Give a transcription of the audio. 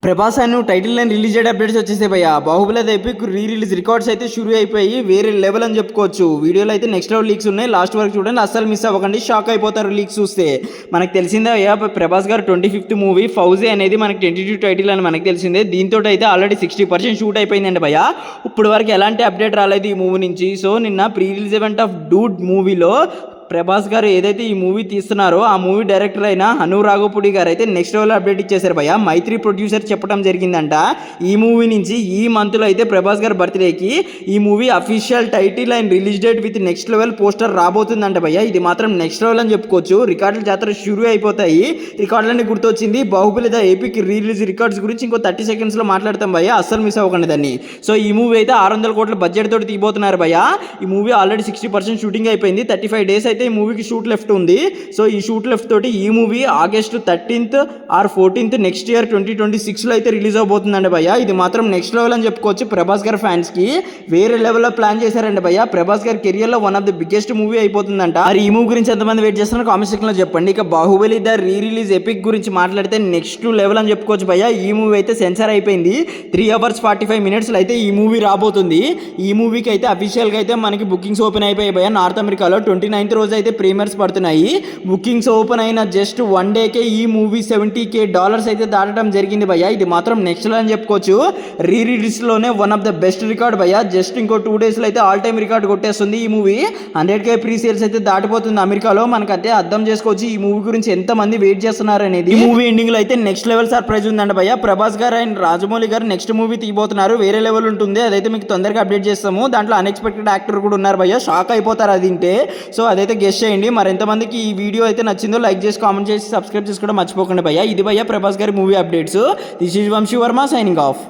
ప్రభాస్ అని title line release అయ్యే updates వచ్చేసాయి భయ్య. బాహుబలి అయితే ఎపిక్ రీ రిలీజ్ రికార్డ్స్ అయితే షురూ అయిపోయి వేరే లెవెల్ అని చెప్పుకోవచ్చు. వీడియోలో అయితే నెక్స్ట్ లెవెల్ లీక్స్ ఉన్నాయి, లాస్ట్ వరకు చూడండి, అస్సలు మిస్ అవ్వకండి, షాక్ అయిపోతారు లీక్స్ చూస్తే. మనకు తెలిసిందే అయ్యా, ప్రభాస్ గారు 25th మూవీ ఫౌజీ అనేది మనకి 22 టైటిల్ అని మనకు తెలిసిందే. దీంతో అయితే ఆల్రెడీ 60% షూట్ అయిపోయిందండి భయ్య. ఇప్పుడు వరకు ఎలాంటి అప్డేట్ రాలేదు ఈ మూవీ నుంచి. సో నిన్న pre release event of Dude మూవీలో ప్రభాస్ గారు ఏదైతే ఈ మూవీ తీస్తున్నారో ఆ మూవీ డైరెక్టర్ అయిన అను రాఘోపుడి గారు అయితే నెక్స్ట్ లెవెల్ అప్డేట్ ఇచ్చేశారు భయ్య. మైత్రి ప్రొడ్యూసర్ చెప్పడం జరిగిందంట, ఈ మూవీ నుంచి ఈ మంత్లో అయితే ప్రభాస్ గారి బర్త్డేకి ఈ movie official title and release date with next level poster రాబోతుందంట భయ్య. ఇది మాత్రం నెక్స్ట్ లెవెల్ అని చెప్పుకోవచ్చు. రికార్డుల జాతర షురూ అయిపోతాయి. రికార్డులన్నీ గుర్తొచ్చింది. బాహుబలి ద ఏపీకి రిలీజ్ రికార్డ్స్ గురించి ఇంకో 30 secondsలో మాట్లాడతాం భయ్య, అస్సలు మిస్ అవ్వకండి దాన్ని. సో ఈ మూవీ అయితే 600 కోట్ల బడ్జెట్ తోటి తీయబోతున్నారు భయ్య. ఈ మూవీ ఆల్రెడీ 60% షూటింగ్ అయిపోయింది. 35 days అయితే ఈ మూవీకి షూట్ లెఫ్ట్ ఉంది. సో ఈ షూట్ లెఫ్ట్ తోటి ఈ movie August 13th or 14th next year 2026లో అయితే రిలీజ్ అవబోతుందండి భయ్య. ఇది మాత్రం నెక్స్ట్ లెవెల్ అని చెప్పుకోవచ్చు. ప్రభాస్ గారి ఫ్యాన్స్ కి వేరే లెవెల్లో ప్లాన్ చేశారండి భయ్య. ప్రభాస్ గారి కెరియర్ లో one of the biggest movie అయిపోతుందంట. మరి ఈ మూవీ గురించి ఎంతమంది వెయిట్ చేస్తున్నారు కామెంట్ సెక్షన్ లో చెప్పండి. ఇక Baahubali the re release epic గురించి మాట్లాడితే నెక్స్ట్ లెవెల్ అని చెప్పుకోవచ్చు భయ్య. ఈ మూవీ అయితే సెన్సార్ అయిపోయింది. 3 hours 45 minutes అయితే ఈ మూవీ రాబోతుంది. ఈ మూవీకి అయితే అఫీషియల్ గా అయితే మనకి బుకింగ్స్ ఓపెన్ అయిపోయాయి భయ్య. నార్త్ అమెరికాలో 29th రోజు అయితే ప్రీమియర్స్ పడుతున్నాయి. బుకింగ్స్ ఓపెన్ అయిన జస్ట్ 1 dayకే ఈ మూవీ $70,000 అయితే దాటడం జరిగింది భయ్య. ఇది మాత్రం నెక్స్ట్ లెవెల్ అని చెప్పుకోవచ్చు. రీ రిలీజ్ లోనే one of the best record భయ్య. జస్ట్ ఇంకో 2 days అయితే ఆల్ టైమ్ రికార్డ్ కొట్టేస్తుంది ఈ మూవీ. 100K ప్రీ సేల్స్ అయితే దాటిపోతుంది అమెరికాలో. మనకైతే అర్థం చేసుకోవచ్చు ఈ మూవీ గురించి ఎంత మంది వెయిట్ చేస్తున్నారు అనేది. ఈ మూవీ ఎండింగ్ లో అయితే నెక్స్ట్ లెవెల్ సర్ప్రైజ్ ఉందండి భయ్య. ప్రభాస్ గారు అండ్ రాజమౌళి గారు నెక్స్ట్ మూవీ తీయబోతున్నారు. వేరే లెవెల్ ఉంటుంది, అదైతే మీకు తొందరగా అప్డేట్ చేస్తాము. దాంట్లో అన్ఎక్స్పెక్టెడ్ యాక్టర్ కూడా ఉన్నారు భయ్య. షాక్ అయిపోతారు అది వింటే. సో అదైతే గెస్ చేయండి. మరి ఎంతమందికి ఈ వీడియో అయితే నచ్చిందో లైక్ చేసి కామెంట్ చేసి సబ్స్క్రైబ్ చేసుకోవడం మర్చిపోకండి భయ్య. ఇది భయ్య ప్రభాస్ గారి movie updates. This is Vamsi Varma signing of.